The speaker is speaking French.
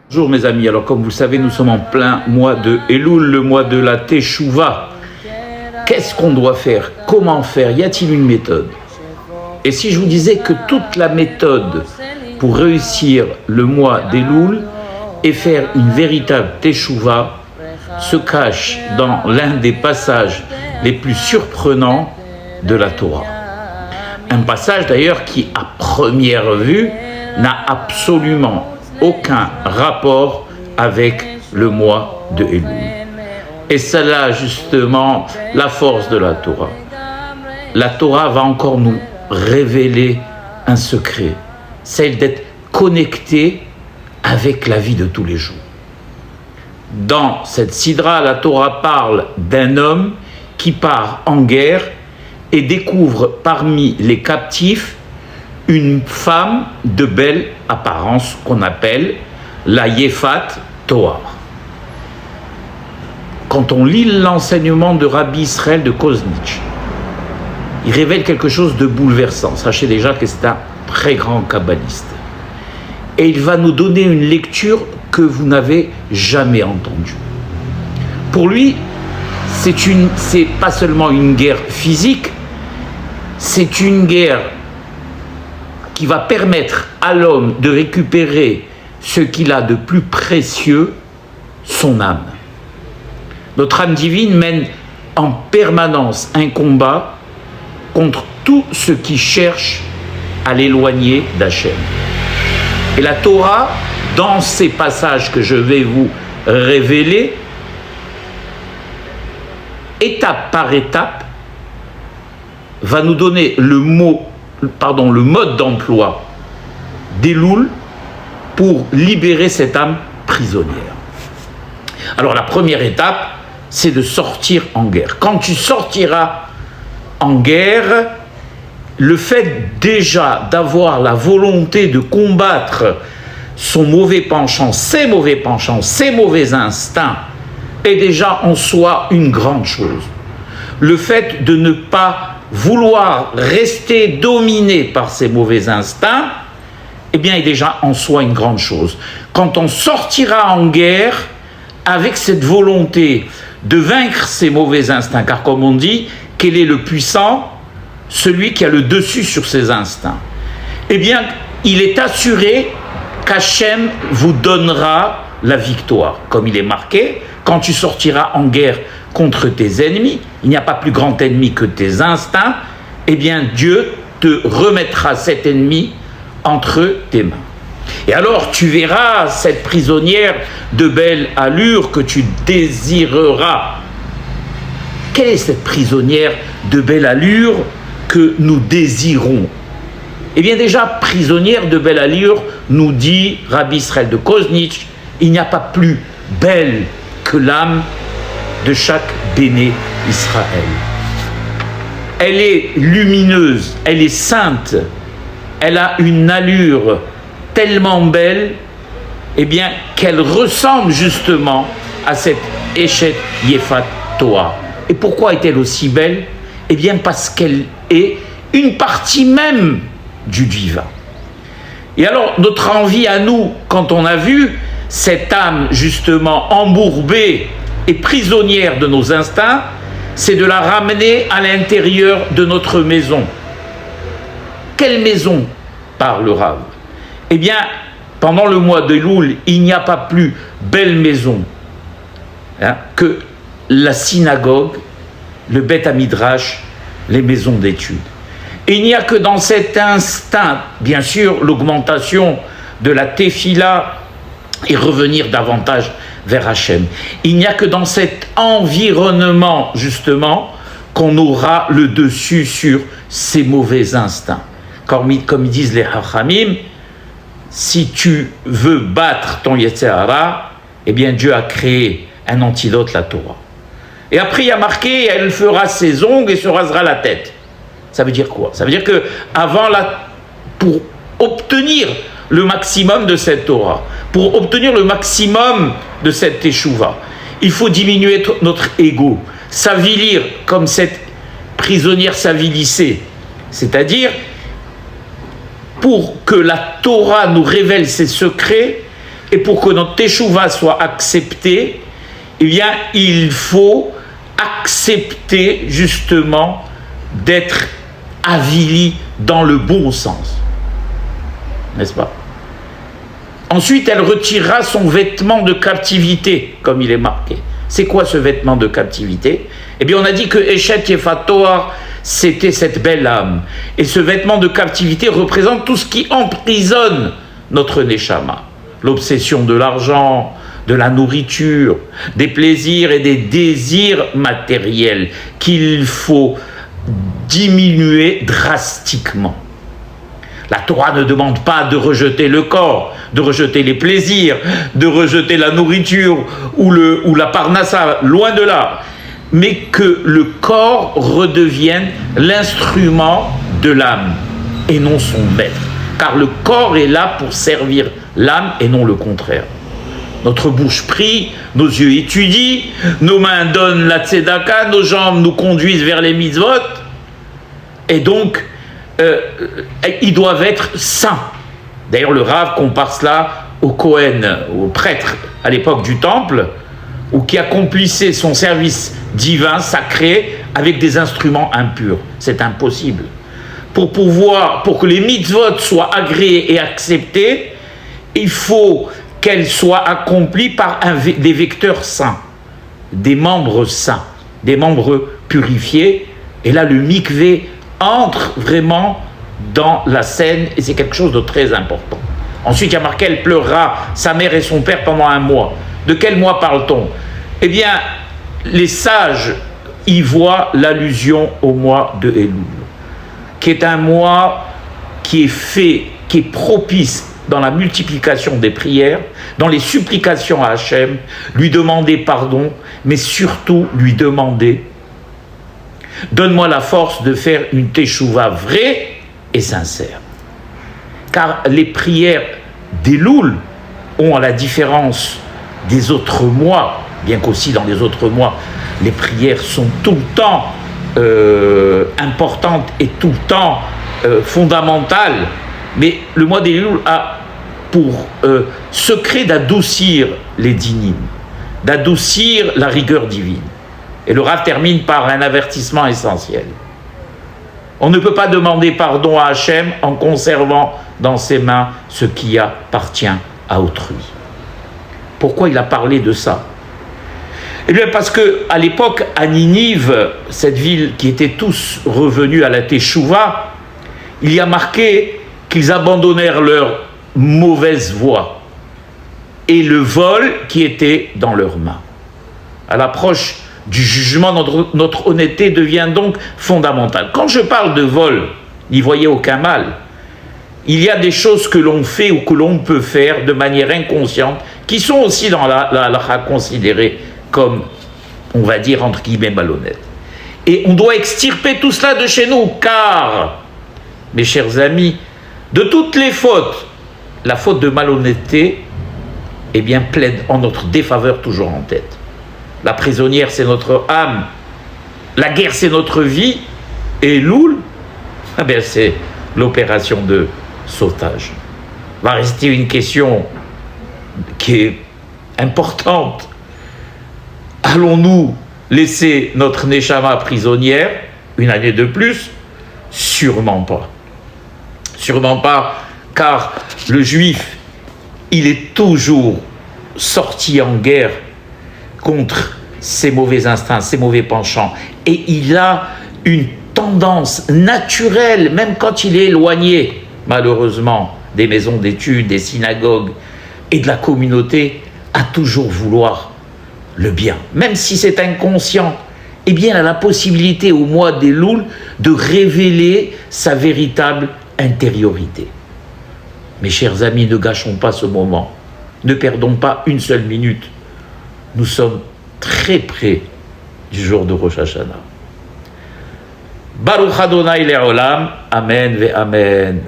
Bonjour mes amis, alors comme vous le savez, nous sommes en plein mois de Elul, le mois de la Teshuvah. Qu'est-ce qu'on doit faire? Comment faire? Y a-t-il une méthode? Et si je vous disais que toute la méthode pour réussir le mois d'Elul et faire une véritable Teshuvah se cache dans l'un des passages les plus surprenants de la Torah. Un passage d'ailleurs qui, à première vue, n'a absolument aucun rapport avec le mois de Elul. Et c'est là justement la force de la Torah. La Torah va encore nous révéler un secret, celle d'être connecté avec la vie de tous les jours. Dans cette sidra, la Torah parle d'un homme qui part en guerre et découvre parmi les captifs une femme de belle apparence qu'on appelle la Yefat Toar. Quand on lit l'enseignement de Rabbi Israël de Koznitch, il révèle quelque chose de bouleversant. Sachez déjà que c'est un très grand kabbaliste. Et il va nous donner une lecture que vous n'avez jamais entendue. Pour lui, c'est pas seulement une guerre physique, c'est une guerre qui va permettre à l'homme de récupérer ce qu'il a de plus précieux, son âme. Notre âme divine mène en permanence un combat contre tout ce qui cherche à l'éloigner d'Hachem. Et la Torah, dans ces passages que je vais vous révéler, étape par étape, va nous donner le mode d'emploi d'Elul pour libérer cette âme prisonnière. Alors la première étape, c'est de sortir en guerre. Quand tu sortiras en guerre, le fait déjà d'avoir la volonté de combattre son mauvais penchant, ses mauvais instincts, est déjà en soi une grande chose. Le fait de ne pas vouloir rester dominé par ses mauvais instincts, eh bien, est déjà en soi une grande chose. Quand on sortira en guerre avec cette volonté de vaincre ses mauvais instincts, car comme on dit, quel est le puissant? Celui qui a le dessus sur ses instincts. Eh bien, il est assuré qu'Hachem vous donnera la victoire. Comme il est marqué, quand tu sortiras en guerre contre tes ennemis, il n'y a pas plus grand ennemi que tes instincts, eh bien Dieu te remettra cet ennemi entre tes mains. Et alors tu verras cette prisonnière de belle allure que tu désireras. Quelle est cette prisonnière de belle allure que nous désirons? Eh bien déjà, prisonnière de belle allure, nous dit Rabbi Israël de Koznitch, il n'y a pas plus belle que l'âme de chaque béné Israël. Elle est lumineuse, elle est sainte, elle a une allure tellement belle, eh bien, qu'elle ressemble justement à cette Eshet Yefat Toar. Et pourquoi est-elle aussi belle? Eh bien, parce qu'elle est une partie même du divin. Et alors, notre envie à nous, quand on a vu cette âme justement embourbée et prisonnière de nos instincts, c'est de la ramener à l'intérieur de notre maison. Quelle maison parle Rav? Eh bien, pendant le mois de Elul, il n'y a pas plus belle maison que la synagogue, le Beth Hamidrash, les maisons d'études. Et il n'y a que dans cet instinct, bien sûr, l'augmentation de la tefila et revenir davantage vers Hachem. Il n'y a que dans cet environnement, justement, qu'on aura le dessus sur ces mauvais instincts. Comme ils disent les Hachamim, si tu veux battre ton Yetzer Hara, eh bien Dieu a créé un antidote, la Torah. Et après il y a marqué, elle fera ses ongles et se rasera la tête. Ça veut dire quoi? Ça veut dire que pour obtenir le maximum de cette Torah, pour obtenir le maximum de cette Teshuvah, il faut diminuer notre ego, s'avilir comme cette prisonnière s'avilissait. C'est-à-dire, pour que la Torah nous révèle ses secrets et pour que notre teshuva soit accepté, eh bien, il faut accepter justement d'être avili dans le bon sens. N'est-ce pas? Ensuite, elle retirera son vêtement de captivité, comme il est marqué. C'est quoi ce vêtement de captivité? Eh bien, on a dit que Eshet Yefatoar, c'était cette belle âme. Et ce vêtement de captivité représente tout ce qui emprisonne notre Neshama. L'obsession de l'argent, de la nourriture, des plaisirs et des désirs matériels qu'il faut diminuer drastiquement. La Torah ne demande pas de rejeter le corps, de rejeter les plaisirs, de rejeter la nourriture ou la parnassa, loin de là, mais que le corps redevienne l'instrument de l'âme et non son maître. Car le corps est là pour servir l'âme et non le contraire. Notre bouche prie, nos yeux étudient, nos mains donnent la tzedaka, nos jambes nous conduisent vers les mitzvot, et donc ils doivent être saints. D'ailleurs, le Rav compare cela au Kohen, au prêtre à l'époque du temple, ou qui accomplissait son service divin, sacré, avec des instruments impurs. C'est impossible. Pour que les mitzvot soient agréées et acceptées, il faut qu'elles soient accomplies par des vecteurs saints, des membres saints, des membres purifiés. Et là, le mikvé entre vraiment dans la scène et c'est quelque chose de très important. Ensuite, il y a marqué, elle pleurera sa mère et son père pendant 1 mois. De quel mois parle-t-on? Eh bien, les sages y voient l'allusion au mois de Elul, qui est un mois qui est propice dans la multiplication des prières, dans les supplications à Hachem, lui demander pardon, mais surtout lui demander « Donne-moi la force de faire une teshuva vraie et sincère. » Car les prières d'Elul ont, à la différence des autres mois, bien qu'aussi dans les autres mois, les prières sont tout le temps importantes et tout le temps fondamentales, mais le mois d'Elul a pour secret d'adoucir les dinim, d'adoucir la rigueur divine. Et le Rav termine par un avertissement essentiel. On ne peut pas demander pardon à Hachem en conservant dans ses mains ce qui appartient à autrui. Pourquoi il a parlé de ça? Eh bien parce qu'à l'époque, à Ninive, cette ville qui était tous revenus à la Teshuvah, il y a marqué qu'ils abandonnèrent leur mauvaise voie et le vol qui était dans leurs mains. À l'approche du jugement, notre honnêteté devient donc fondamentale. Quand je parle de vol, n'y voyez aucun mal. Il y a des choses que l'on fait ou que l'on peut faire de manière inconsciente, qui sont aussi dans la halakha considérées comme, on va dire, entre guillemets, malhonnêtes. Et on doit extirper tout cela de chez nous, car, mes chers amis, de toutes les fautes, la faute de malhonnêteté, eh bien, plaide en notre défaveur toujours en tête. La prisonnière, c'est notre âme. La guerre, c'est notre vie. Et Elul, eh bien, c'est l'opération de sautage. Va rester une question qui est importante. Allons-nous laisser notre Neshama prisonnière 1 année de plus? Sûrement pas. Sûrement pas, car le juif, il est toujours sorti en guerre contre ses mauvais instincts, ses mauvais penchants. Et il a une tendance naturelle, même quand il est éloigné, malheureusement, des maisons d'études, des synagogues et de la communauté, à toujours vouloir le bien. Même si c'est inconscient, eh bien, il a la possibilité au mois d'Elul de révéler sa véritable intériorité. Mes chers amis, ne gâchons pas ce moment. Ne perdons pas une seule minute. Nous sommes très près du jour de Rosh Hashanah. Baruch Adonai Le'olam. Amen ve Amen.